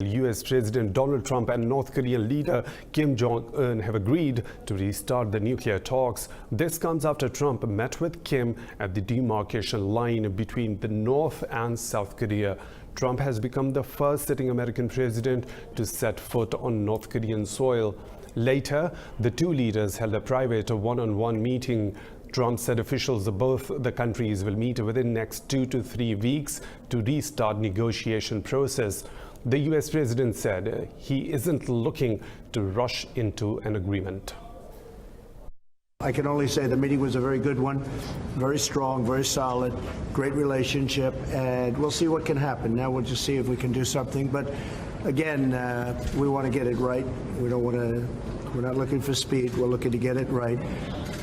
U.S. President Donald Trump and North Korean leader Kim Jong-un have agreed to restart the nuclear talks. This comes after Trump met with Kim at the demarcation line between the North and South Korea. Trump has become the first sitting American president to set foot on North Korean soil. Later, the two leaders held a private one-on-one meeting. Trump said officials of both the countries will meet within next 2 to 3 weeks to restart negotiation process. The U.S. president said he isn't looking to rush into an agreement. I can only say the meeting was a very good one, very strong, very solid, great relationship, and we'll see what can happen. Now we'll just see if we can do something. But again, we want to get it right. We don't want to. We're not looking for speed. We're looking to get it right.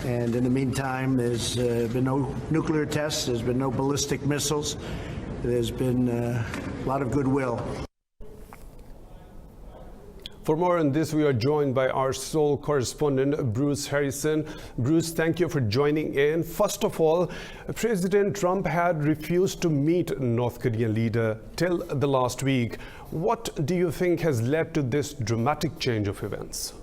And in the meantime, there's been no nuclear tests. There's been no ballistic missiles. There's been a lot of goodwill. For more on this, we are joined by our Seoul correspondent, Bruce Harrison. Bruce, thank you for joining in. First of all, President Trump had refused to meet North Korean leader till the last week. What do you think has led to this dramatic change of events?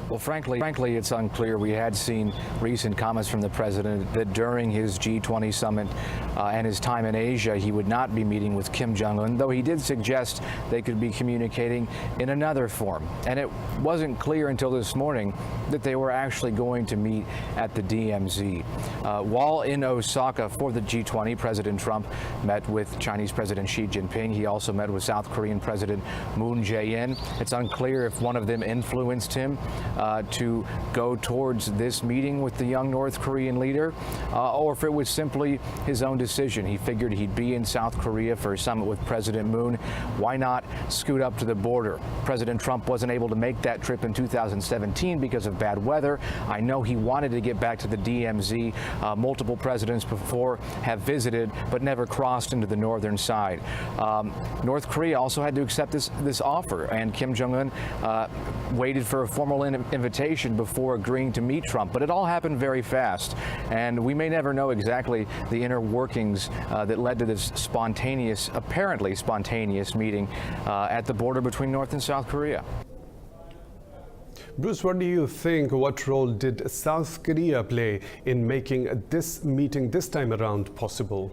Well, frankly, it's unclear. We had seen recent comments from the president that during his G20 summit and his time in Asia, he would not be meeting with Kim Jong-un, though he did suggest they could be communicating in another form. And it wasn't clear until this morning that they were actually going to meet at the DMZ. While in Osaka for the G20, President Trump met with Chinese President Xi Jinping. He also met with South Korean President Moon Jae-in. It's unclear if one of them influenced him to go towards this meeting with the young North Korean leader, or if it was simply his own decision. He figured he'd be in South Korea for a summit with President Moon. Why not scoot up to the border? President Trump wasn't able to make that trip in 2017 because of bad weather. I know he wanted to get back to the DMZ. Multiple presidents before have visited but never crossed into the northern side. North Korea also had to accept this offer, and Kim Jong-un waited for a formal invitation before agreeing to meet Trump. But it all happened very fast, and we may never know exactly the inner workings that led to this apparently spontaneous meeting at the border between North and South Korea. Bruce, what do you think? What role did South Korea play in making this meeting this time around possible?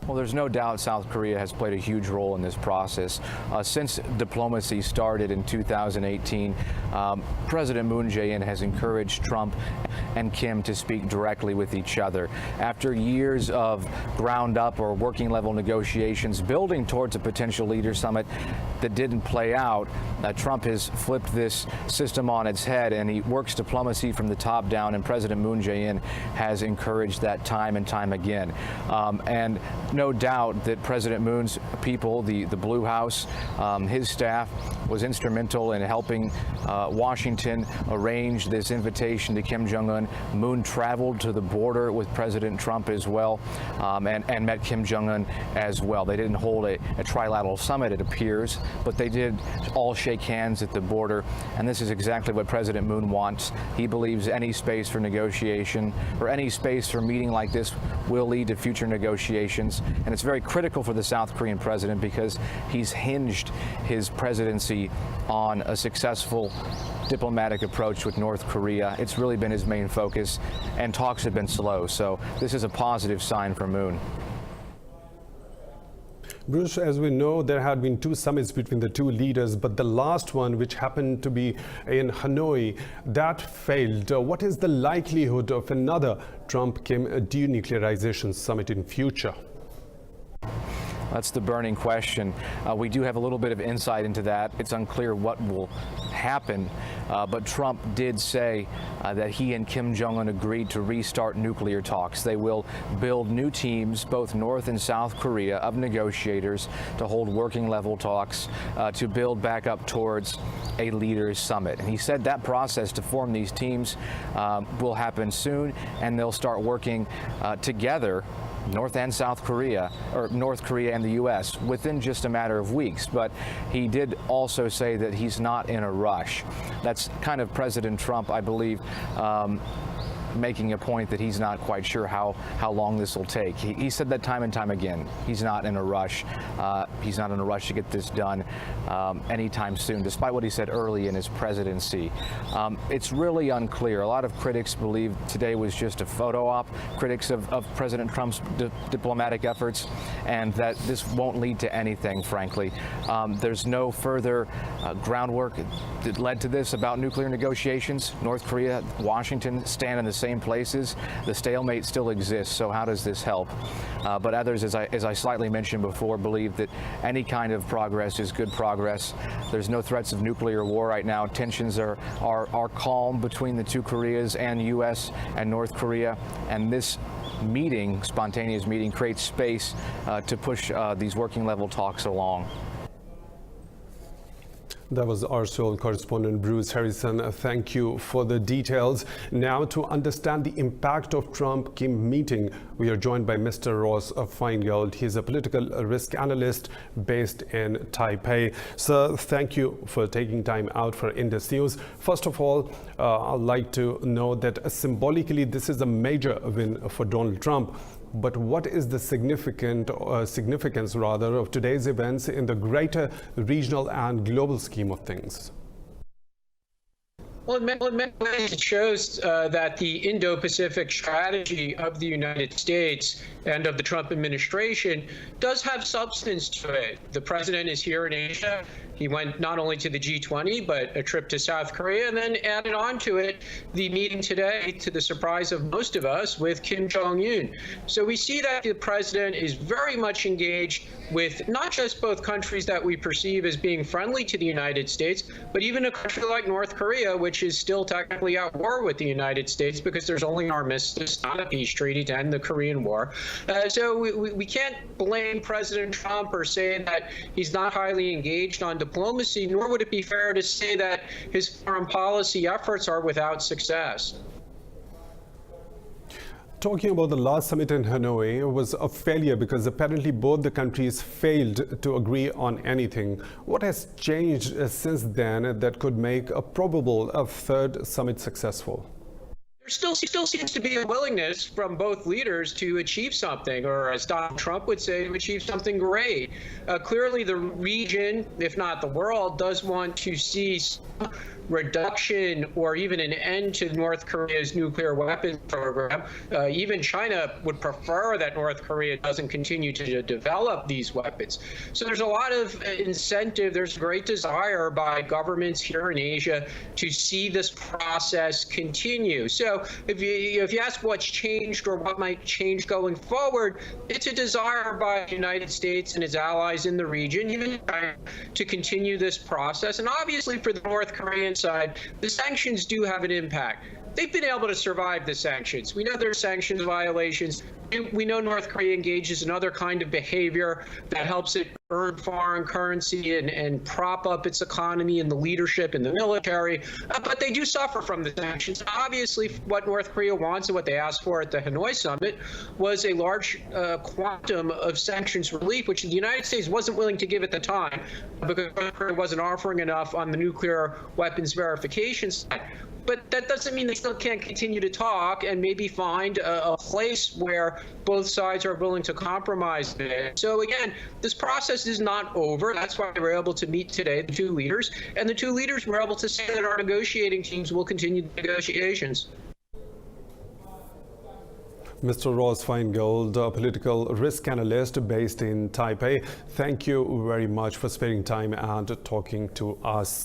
Well, there's no doubt South Korea has played a huge role in this process. Since diplomacy started in 2018, President Moon Jae-in has encouraged Trump and Kim to speak directly with each other. After years of ground-up or working-level negotiations building towards a potential leader summit that didn't play out, Trump has flipped this system on its head, and he works diplomacy from the top down, and President Moon Jae-in has encouraged that time and time again. And no doubt that President Moon's people, the Blue House, his staff, was instrumental in helping Washington arrange this invitation to Kim Jong-un. Moon traveled to the border with President Trump as well, and met Kim Jong-un as well. They didn't hold a trilateral summit, it appears, but they did all shake hands at the border, and this is exactly what President Moon wants. He believes any space for negotiation or any space for a meeting like this will lead to future negotiations. And it's very critical for the South Korean president because he's hinged his presidency on a successful diplomatic approach with North Korea. It's really been his main focus, and talks have been slow. So this is a positive sign for Moon. Bruce, as we know, there had been 2 summits between the two leaders, but the last one, which happened to be in Hanoi, that failed. What is the likelihood of another Trump-Kim denuclearization summit in future? That's the burning question. We do have a little bit of insight into that. It's unclear what will happen, but Trump did say that he and Kim Jong-un agreed to restart nuclear talks. They will build new teams, both North and South Korea, of negotiators to hold working level talks to build back up towards a leaders summit. And he said that process to form these teams will happen soon, and they'll start working together, North and South Korea, or North Korea and the U.S., within just a matter of weeks. But he did also say that he's not in a rush. That's kind of President Trump, I believe, making a point that he's not quite sure how long this will take. He said that time and time again. He's not in a rush. He's not in a rush to get this done anytime soon, despite what he said early in his presidency. It's really unclear. A lot of critics believe today was just a photo op, critics of President Trump's diplomatic efforts, and that this won't lead to anything, frankly. There's no further groundwork that led to this about nuclear negotiations. North Korea, Washington stand in the same places. The stalemate still exists, so how does this help? But others, as I slightly mentioned before, believe that any kind of progress is good progress. There's no threats of nuclear war right now. Tensions are calm between the two Koreas and U.S. and North Korea, and this meeting, spontaneous meeting, creates space to push these working level talks along. That was our Seoul correspondent Bruce Harrison. Thank you for the details. Now, to understand the impact of Trump-Kim meeting, we are joined by Mr. Ross Feingold. He's a political risk analyst based in Taipei. Sir, thank you for taking time out for Indus News. First of all, I'd like to know that symbolically this is a major win for Donald Trump. But what is the significance of today's events in the greater regional and global scheme of things? Well, in many ways, it shows that the Indo-Pacific strategy of the United States and of the Trump administration does have substance to it. The president is here in Asia. He went not only to the G20, but a trip to South Korea, and then added on to it the meeting today, to the surprise of most of us, with Kim Jong-un. So we see that the president is very much engaged with not just both countries that we perceive as being friendly to the United States, but even a country like North Korea, which is still technically at war with the United States because there's only an armistice, not a peace treaty, to end the Korean War. So we can't blame President Trump or say that he's not highly engaged on diplomacy, nor would it be fair to say that his foreign policy efforts are without success. Talking about the last summit in Hanoi was a failure because apparently both the countries failed to agree on anything. What has changed since then that could make a probable third summit successful? There still seems to be a willingness from both leaders to achieve something, or as Donald Trump would say, to achieve something great. Clearly, the region, if not the world, does want to see some reduction or even an end to North Korea's nuclear weapons program. Even China would prefer that North Korea doesn't continue to develop these weapons. So there's a lot of incentive. There's great desire by governments here in Asia to see this process continue. So if you ask what's changed or what might change going forward, it's a desire by the United States and its allies in the region, even China, to continue this process. And obviously for the North Korean side, the sanctions do have an impact. They've been able to survive the sanctions. We know there are sanctions violations. We know North Korea engages in other kind of behavior that helps it earn foreign currency and prop up its economy and the leadership and the military. But they do suffer from the sanctions. Obviously, what North Korea wants and what they asked for at the Hanoi summit was a large quantum of sanctions relief, which the United States wasn't willing to give at the time because North Korea wasn't offering enough on the nuclear weapons verification side. But that doesn't mean they still can't continue to talk and maybe find a place where both sides are willing to compromise it. So again, this process is not over. That's why we were able to meet today, the two leaders. And the two leaders were able to say that our negotiating teams will continue the negotiations. Mr. Ross Feingold, a political risk analyst based in Taipei, thank you very much for sparing time and talking to us.